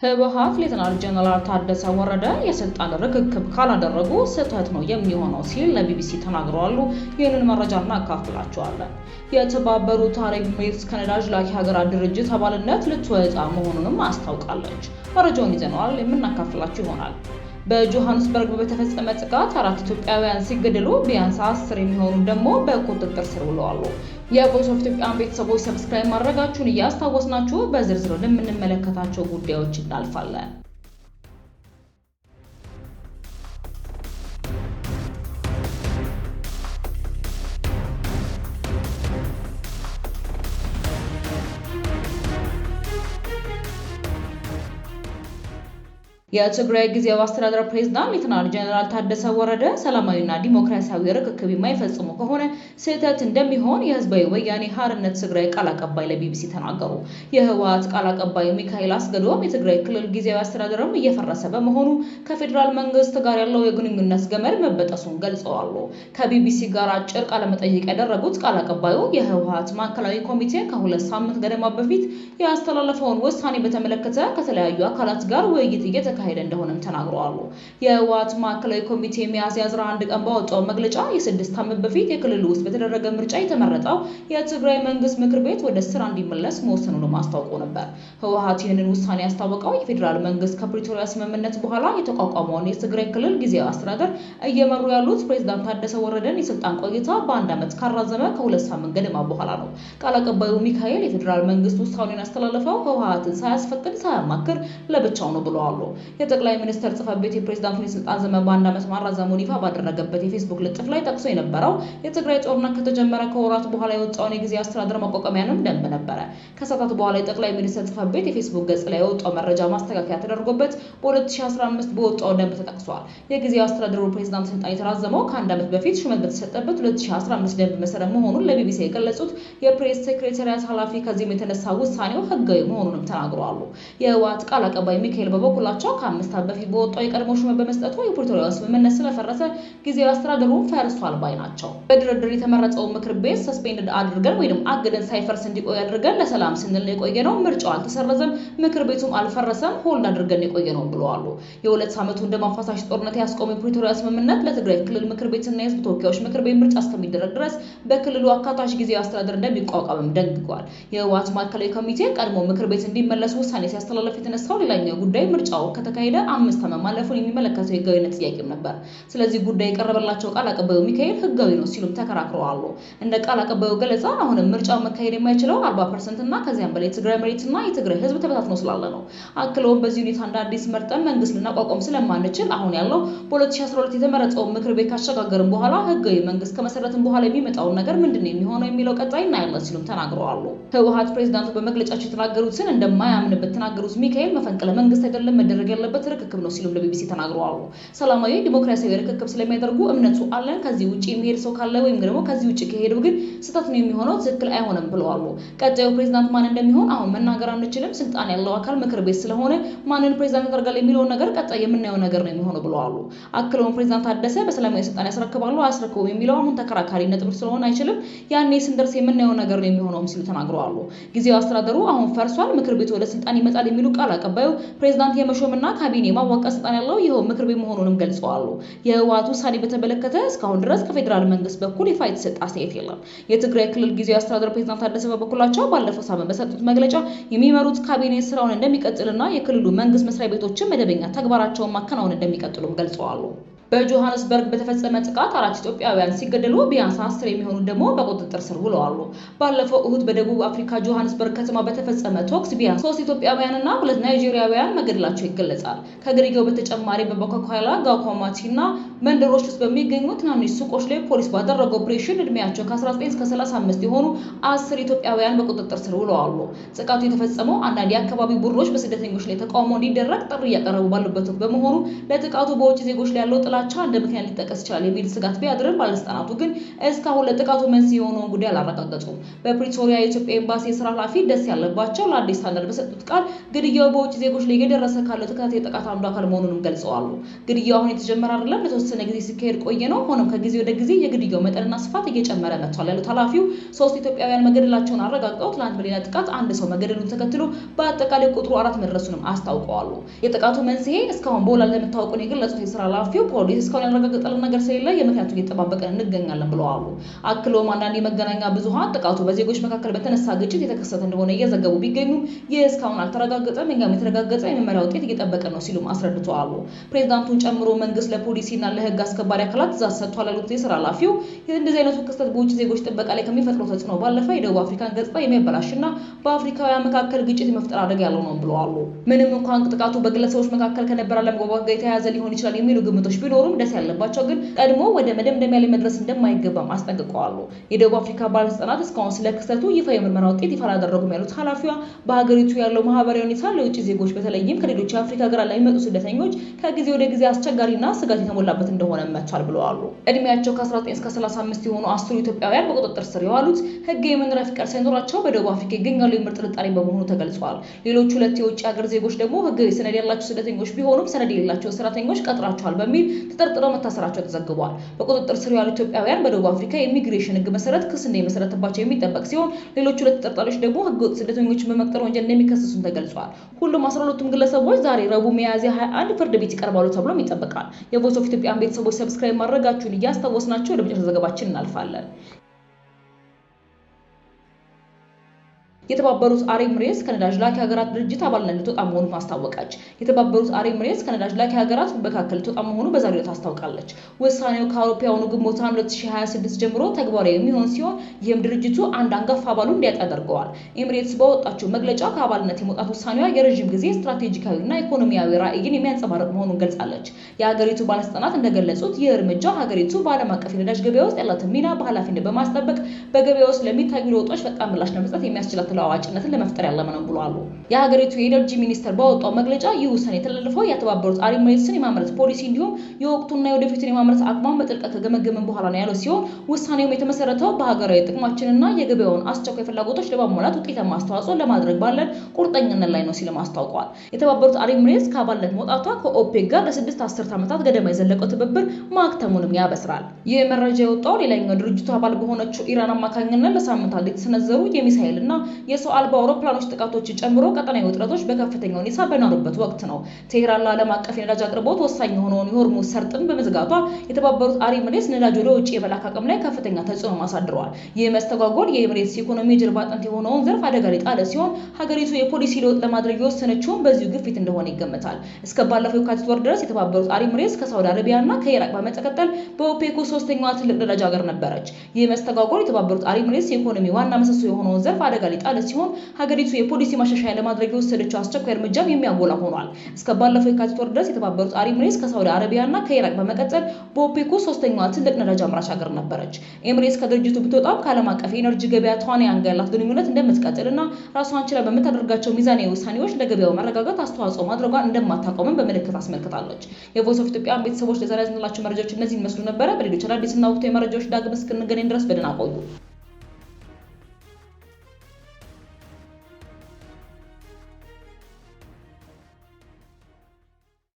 ህወሓት ሌተናል ጀነራል ታደሰ ወረደ የስልጣን ርክክብ ካላደረጉ ስህተት ነው የሚሆነው ሲል ለቢቢሲ ተናግረዋል። ይህንን መረጃ እናካፍላችኋለን። የተባበሩት አረብ ኤሚሬትስ ከነዳጅ ላኪ ሀገራት ድርጅት አባልነት ልትወጣ መሆኑንም አስታውቃለች። መረጃውን ይዘነዋል፣ የምናካፍላችሁ ይሆናል። በጆሃንስበርግ በተፈጸመ ጥቃት 4 ኢትዮጵያውያን ሲገደሉ ቢያንስ 10 የሚሆኑ ደግሞ በቁጥጥር ስር ውለዋል። የቮይስ ኦፍ ኢትዮጵያን ቤተሰቦች ሰብስክራይብ ማድረጋችሁን እያስታወስናችሁ በዝርዝር ወደምንመለከታቸው ጉዳዮች እናልፋለን። የትግራይ ጊዜያዊ አስተዳደር ፕሬዝዳንት ሌተናል ጀነራል ታደሰ ወረደ ሰላማዊና ዲሞክራሲያዊ ርክክብ የማይፈጽሙ ከሆነ ስህተት እንደሚሆን የህዝባዊ ወያኔ ሓርነት ትግራይ ቃል አቀባይ ለቢቢሲ ተናገሩ። የህወሓት ቃል አቀባይ ሚካኤል አስገዶም የትግራይ ክልል ጊዜያዊ አስተዳደርም እየፈረሰ በመሆኑ ከፌዴራል መንግስት ጋር ያለው የግንኙነት ገመድ መበጠሱን ገልጸዋል። ከቢቢሲ ጋር አጭር ቃለ መጠይቅ ያደረጉት ቃል አቀባዩ የህወሓት ማዕከላዊ ኮሚቴ ከ2 ሳምንት ገደማ በፊት ያስተላለፈውን ውሳኔ በተመለከተ ከተለያዩ አካላት ጋር ውይይት እየተካሄደ እንደሆነም ተናግረዋል። የህወሓት ማዕከላዊ ኮሚቴ ሚያዝያ 11 ቀን ባወጣው መግለጫ የ6 ዓመት በፊት የክልሉ ውስጥ በተደረገ ምርጫ የተመረጠው የትግራይ መንግስት ምክር ቤት ወደ ስራ እንዲመለስ መወሰኑን አስታውቆ ነበር። ህወሓት ይህንን ውሳኔ ያስታወቀው የፌዴራል መንግስት ከፕሪቶሪያ ስምምነት በኋላ የተቋቋመውን የትግራይ ክልል ጊዜያዊ አስተዳደር እየመሩ ያሉት ፕሬዝዳንት ታደሰ ወረደን የስልጣን ቆይታ በ1 ዓመት ካራዘመ ከ2 ሳምንት ገደማ በኋላ ነው። ቃል አቀባዩ ሚካኤል የፌዴራል መንግስት ውሳኔውን ያስተላለፈው ህወሓትን ሳያስፈቅድ ሳያማክር ለብቻው ነው ብለዋል። የጠቅላይ ሚኒስትር ጽሕፈት ቤት የፕሬዝዳንቱን የስልጣን ዘመን በ1 ዓመት ማራዘሙን ይፋ ባደረገበት የፌስቡክ ልጥፍ ላይ ጠቅሶ የነበረው የትግራይ ጦርነት ከተጀመረ ከወራት በኋላ የወጣውን የጊዜያዊ አስተዳደር ማቋቋሚያንም ደንብ ነበረ። ከሰዓታት በኋላ የጠቅላይ ሚኒስትር ጽሕፈት ቤት የፌስቡክ ገጽ ላይ የወጣው መረጃ ማስተካከያ ተደርጎበት በ2015 በወጣው ደንብ ተጠቅሷል። የጊዜያዊ አስተዳደሩ ፕሬዝዳንት ስልጣን የተራዘመው ከ1 ዓመት በፊት ሹመት በተሰጠበት 2015 ደንብ መሰረት መሆኑን ለቢቢሲ የገለጹት የፕሬስ ሴክሬታሪያት ኃላፊ ከዚህም የተነሳ ውሳኔው ህጋዊ መሆኑንም ተናግረዋል። የህወሓት ቃል አቀባይ ሚካኤል በበኩላቸው ከ5 ዓመት በፊት በወጣው የቀድሞ ሹመት በመስጠቱ የፕሪቶሪያ ስምምነት ስለፈረሰ ጊዜያዊ አስተዳደሩ ፈርሷል ባይ ናቸው። በድርድር የተመረጠው ምክር ቤት ሰስፔንድ አድርገን ወይም አግደን ሳይፈርስ እንዲቆይ አድርገን ለሰላም ስንል የቆየ ነው። ምርጫው አልተሰረዘም፣ ምክር ቤቱም አልፈረሰም፣ ሆልድ አድርገን የቆየ ነው ብለዋል። የ2 ዓመቱ ደም አፋሳሽ ጦርነት ያስቆመው የፕሪቶሪያ ስምምነት ለትግራይ ክልል ምክር ቤትና የህዝብ ተወካዮች ምክር ቤት ምርጫ እስከሚደረግ ድረስ በክልሉ አካታች ጊዜያዊ አስተዳደር እንደሚቋቋምም ደንግጓል። የህወሓት ማዕከላዊ ኮሚቴ ቀድሞ ምክር ቤት እንዲመለስ ውሳኔ ሲያስተላለፍ የተነሳው ሌላኛው ጉዳይ ምርጫው ከተካሄደ 5 ዓመት ማለፉን የሚመለከተው የህጋዊነት ጥያቄም ነበር። ስለዚህ ጉዳይ የቀረበላቸው ቃል አቀባዩ ሚካኤል ህጋዊ ነው ሲሉም ተከራክረዋል። እንደ ቃል አቀባዩ ገለጻ አሁንም ምርጫው መካሄድ የማይችለው 40% እና ከዚያም በላይ የትግራይ መሬትና የትግራይ ህዝብ ተበታትኖ ስላለ ነው። አክለውም በዚህ ሁኔታ እንደ አዲስ መርጠን መንግስት ልናቋቋም ስለማንችል አሁን ያለው በ2012 የተመረጠው ምክር ቤት ካሸጋገርን በኋላ ህጋዊ መንግስት ከመሰረትን በኋላ የሚመጣውን ነገር ምንድነው የሚሆነው የሚለው ቀጣይ እናያለን ሲሉም ተናግረዋል። ህወሓት ፕሬዝዳንቱ በመግለጫቸው የተናገሩትን እንደማያምንበት ተናገሩት ሚካኤል መፈንቅለ መንግስት አይደለም መደረግ ያለበት ርክክብ ነው ሲሉም ለቢቢሲ ተናግረዋል። ሰላማዊ ዲሞክራሲያዊ ርክክብ ስለሚያደርጉ እምነቱ አለን። ከዚህ ውጪ የሚሄድ ሰው ካለ ወይም ደግሞ ከዚህ ውጪ ከሄደው ግን ስህተት ነው የሚሆነው፣ ትክክል አይሆንም ብለዋል። ቀጣዩ ፕሬዝዳንት ማን እንደሚሆን አሁን መናገር አንችልም። ስልጣን ያለው አካል ምክር ቤት ስለሆነ ማንን ፕሬዝዳንት ያደርጋል የሚለውን ነገር ቀጣይ የምናየው ነገር ነው የሚሆነው ብለዋል። አክለውም ፕሬዝዳንት ታደሰ በሰላማዊ ስልጣን ያስረክባሉ አያስረክቡም የሚለው አሁን ተከራካሪ ነጥብ ስለሆነ አይችልም፣ ያኔ ስንደርስ የምናየው ነገር ነው የሚሆነው ሲሉ ተናግረዋል። ጊዜያዊ አስተዳደሩ አሁን ፈርሷል፣ ምክር ቤቱ ወደ ስልጣን ይመጣል የሚሉ ቃል አቀባዩ ፕሬዝዳንት የመሾምና ካቢኔ ማዋቀር ስልጣን ያለው ይኸው ምክር ቤት መሆኑንም ገልጸዋል። የህወሓት ውሳኔ በተመለከተ እስካሁን ድረስ ከፌዴራል መንግስት በኩል ይፋ የተሰጠ አስተያየት የለም። የትግራይ ክልል ጊዜያዊ አስተዳደር ፕሬዝዳንት ታደሰ በበኩላቸው ባለፈው ሳምንት በሰጡት መግለጫ የሚመሩት ካቢኔ ስራውን እንደሚቀጥልና የክልሉ መንግስት መስሪያ ቤቶችን መደበኛ ተግባራቸውን ማከናወን እንደሚቀጥሉም ገልጸዋል። በጆሃንስበርግ በተፈጸመ ጥቃት 4 ኢትዮጵያውያን ሲገደሉ ቢያንስ 10 የሚሆኑ ደግሞ በቁጥጥር ስር ውለዋል። ባለፈው እሁድ በደቡብ አፍሪካ ጆሃንስበርግ ከተማ በተፈጸመ ተኩስ ቢያንስ 3 ኢትዮጵያውያንና 2 ናይጄሪያውያን መገደላቸው ይገለጻል። ከግድያው በተጨማሪ በቦካኮላ ጋውኮማቲና መንደሮች ውስጥ በሚገኙ ትናንሽ ሱቆች ላይ ፖሊስ ባደረገው ኦፕሬሽን እድሜያቸው ከ19 እስከ 35 የሆኑ 10 ኢትዮጵያውያን በቁጥጥር ስር ውለዋል። ጥቃቱ የተፈጸመው አንዳንድ የአካባቢ ቡድኖች በስደተኞች ላይ ተቃውሞ እንዲደረግ ጥሪ እያቀረቡ ባሉበት በመሆኑ ለጥቃቱ በውጭ ዜጎች ላይ ያለው ጥላ ጥላቻ እንደ ምክንያት ሊጠቀስ ይችላል የሚል ስጋት ቢያድርም ባለስልጣናቱ ግን እስካሁን ለጥቃቱ መንስኤ የሆነውን ጉዳይ አላረጋገጡም። በፕሪቶሪያ የኢትዮጵያ ኤምባሲ የስራ ኃላፊ ደስ ያለባቸው ለአዲስ ስታንዳርድ በሰጡት ቃል ግድያው በውጭ ዜጎች ላይ እየደረሰ ካለው ተከታታይ ጥቃት አንዱ አካል መሆኑንም ገልጸዋል። ግድያው አሁን የተጀመረ አይደለም፣ ለተወሰነ ጊዜ ሲካሄድ ቆየ ነው። ሆኖም ከጊዜ ወደ ጊዜ የግድያው መጠንና ስፋት እየጨመረ መጥቷል ያሉት ኃላፊው 3 ኢትዮጵያውያን መገደላቸውን አረጋግጠው ትናንት በሌላ ጥቃት አንድ ሰው መገደሉን ተከትሎ በአጠቃላይ ቁጥሩ 4 መድረሱንም አስታውቀዋል። የጥቃቱ መንስኤ እስካሁን በውል አለመታወቁን የገለጹት የስራ ኃላፊው ፖሊስ እስካሁን ያረጋገጠልን ነገር ስለሌለ የምክንያቱን እየተጠባበቀን እንገኛለን ብለዋል። አክሎም አንዳንድ የመገናኛ ብዙሃን ጥቃቱ በዜጎች መካከል በተነሳ ግጭት የተከሰተ እንደሆነ እየዘገቡ ቢገኙም ይህ እስካሁን አልተረጋገጠም፣ እኛም የተረጋገጠ የመመሪያ ውጤት እየጠበቀን ነው ሲሉም አስረድተዋል። ፕሬዝዳንቱን ጨምሮ መንግስት ለፖሊሲና ለህግ አስከባሪ አካላት ትዕዛዝ ሰጥቷል ያሉት የስራ ኃላፊው እንደዚህ አይነቱ ክስተት በውጭ ዜጎች ጥበቃ ላይ ከሚፈጥረው ተጽዕኖ ባለፈ የደቡብ አፍሪካን ገጽታ የሚያበላሽና በአፍሪካውያን መካከል ግጭት የመፍጠር አደጋ ያለው ነው ብለዋል። ምንም እንኳን ጥቃቱ በግለሰቦች መካከል ከነበረ አለመግባባት ጋር የተያያዘ ሊሆን ይችላል የሚሉ ግምቶች ቢኖሩም ደስ ያለባቸው ግን ቀድሞ ወደ መደምደሚያ ላይ መድረስ እንደማይገባም አስጠንቅቀዋል። የደቡብ አፍሪካ ባለስልጣናት እስካሁን ስለ ክስተቱ ይፋ የምርመራ ውጤት ይፋ አላደረጉም ያሉት ኃላፊዋ በሀገሪቱ ያለው ማህበራዊ ሁኔታ ለውጭ ዜጎች በተለይም ከሌሎች የአፍሪካ ሀገራት ላይ የሚመጡ ስደተኞች ከጊዜ ወደ ጊዜ አስቸጋሪና ስጋት የተሞላበት እንደሆነ መጥቷል ብለዋል። እድሜያቸው ከ19 እስከ 35 የሆኑ 10 ኢትዮጵያውያን በቁጥጥር ስር የዋሉት ህግ የመኖሪያ ፍቃድ ሳይኖራቸው በደቡብ አፍሪካ ይገኛሉ የሚል ጥርጣሬ በመሆኑ ተገልጿል። ሌሎች 2 የውጭ ሀገር ዜጎች ደግሞ ህጋዊ ሰነድ ያላቸው ስደተኞች ቢሆኑም ሰነድ የሌላቸው ሰራተኞች ቀጥራቸዋል በሚል ተጠርጥረው መታሰራቸው ተዘግቧል። በቁጥጥር ስር ያሉ ኢትዮጵያውያን በደቡብ አፍሪካ የኢሚግሬሽን ህግ መሰረት ክስ እንደሚመሰረትባቸው የሚጠበቅ ሲሆን ሌሎች 2 ተጠርጣሪዎች ደግሞ ህገወጥ ስደተኞችን በመቅጠር ወንጀል እንደሚከሰሱም ተገልጿል። ሁሉም 12ቱም ግለሰቦች ዛሬ ረቡዕ ሚያዝያ 21 ፍርድ ቤት ይቀርባሉ ተብሎም ይጠበቃል። የቮይስ ኦፍ ኢትዮጵያ ቤተሰቦች ሰብስክራይብ ማድረጋችሁን እያስታወስናችሁ ወደ መጨረሻ ዘገባችን እናልፋለን። የተባበሩት አረብ ኤሚሬትስ ከነዳጅ ላኪ ሀገራት ድርጅት አባልነት ልትወጣ መሆኑን አስታወቀች። የተባበሩት አረብ ኤሚሬትስ ከነዳጅ ላኪ ሀገራት መካከል ልትወጣ መሆኑን በዛሬው ዕለት አስታውቃለች። ውሳኔው ከአውሮፓውያኑ ግንቦት 2026 ጀምሮ ተግባራዊ የሚሆን ሲሆን ይህም ድርጅቱ አንድ አንጋፋ አባሉን እንዲያጣ ያደርገዋል። ኤሚሬትስ ባወጣችው መግለጫ ከአባልነት የመውጣት ውሳኔዋ የረዥም ጊዜ ስትራቴጂካዊና ኢኮኖሚያዊ ራዕይን የሚያንጸባርቅ መሆኑን ገልጻለች። የሀገሪቱ ባለስልጣናት እንደገለጹት ይህ እርምጃ ሀገሪቱ በዓለም አቀፍ የነዳጅ ገበያ ውስጥ ያላትን ሚና በኃላፊነት በማስጠበቅ በገበያ ውስጥ ለሚታዩ ለውጦች ፈጣን ምላሽ ለመስጠት የሚያስችላት ተለዋዋጭነትን ለመፍጠር ያለመ ነው ብለዋል። የሀገሪቱ የኤነርጂ ሚኒስቴር ባወጣው መግለጫ ይህ ውሳኔ የተላለፈው የተባበሩት አረብ ኤሚሬትስን የማምረት ፖሊሲ እንዲሁም የወቅቱና የወደፊቱን የማምረት አቅሟን በጥልቀት ከገመገመን በኋላ ነው ያለው ሲሆን ውሳኔውም የተመሰረተው በሀገራዊ ጥቅማችንና የገበያውን አስቸኳይ ፍላጎቶች ለማሟላት ውጤታማ አስተዋጽኦ ለማድረግ ባለን ቁርጠኝነት ላይ ነው ሲልም አስታውቋል። የተባበሩት አረብ ኤሚሬትስ ከአባልነት መውጣቷ ከኦፔክ ጋር ለ6 አስርት ዓመታት ገደማ የዘለቀው ትብብር ማክተሙንም ያበስራል። ይህ መረጃ የወጣው ሌላኛው ድርጅቱ አባል በሆነችው ኢራን አማካኝነት ለሳምንታት የተሰነዘሩ የሚሳኤልና የሰው አልባ አውሮፕላኖች ጥቃቶች ጨምሮ ቀጠናዊ ውጥረቶች በከፍተኛ ሁኔታ በናሩበት ወቅት ነው። ቴህራን ለዓለም አቀፍ የነዳጅ አቅርቦት ወሳኝ የሆነውን የሆርሙዝ ሰርጥን በመዝጋቷ የተባበሩት አረብ ኤሚሬትስ ነዳጅ ወደ ውጭ የመላክ አቅም ላይ ከፍተኛ ተጽዕኖ አሳድረዋል። ይህ መስተጓጎል የኤሚሬትስ ኢኮኖሚ የጀርባ አጥንት የሆነውን ዘርፍ አደጋ ላይ ጣለ ሲሆን ሀገሪቱ የፖሊሲ ለውጥ ለማድረግ የወሰነችውን በዚሁ ግፊት እንደሆነ ይገመታል። እስከ ባለፈው የካቲት ወር ድረስ የተባበሩት አረብ ኤሚሬትስ ከሳውዲ አረቢያና ከኢራቅ በመቀጠል በኦፔክ 3ኛዋ ትልቅ ነዳጅ ሀገር ነበረች። ይህ መስተጓጎል የተባበሩት አረብ ኤሚሬትስ የኢኮኖሚ ዋና ምሰሶ የሆነውን ዘርፍ አደጋ ላይ ጣለ ሲሆን ሀገሪቱ የፖሊሲ ማሻሻያ ለማድረግ የወሰደችው አስቸኳይ እርምጃም የሚያጎላ ሆኗል። እስከ ባለፈው የካቲት ወር ድረስ የተባበሩት አረብ ኤሚሬትስ ከሳውዲ አረቢያና ከኢራቅ በመቀጠል በኦፔክ 3ኛዋ ትልቅ ነዳጅ አምራች ሀገር ነበረች። ኤሚሬትስ ከድርጅቱ ብትወጣም ከዓለም አቀፍ የኤነርጂ ገበያ ተዋንያን ጋር ያላት ግንኙነት እንደምትቀጥልና ራሷን ችላ በምታደርጋቸው ሚዛናዊ ውሳኔዎች ለገበያው መረጋጋት አስተዋጽኦ ማድረጓን እንደማታቆምም በምልክት አስመልክታለች። የቮይስ ኦፍ ኢትዮጵያ ቤተሰቦች ለዛሬ ያዝንላችሁ መረጃዎች እነዚህን ይመስሉ ነበረ። በሌሎች አዳዲስና ወቅታዊ መረጃዎች ዳግም እስክንገናኝ ድረስ በደህና ቆዩ።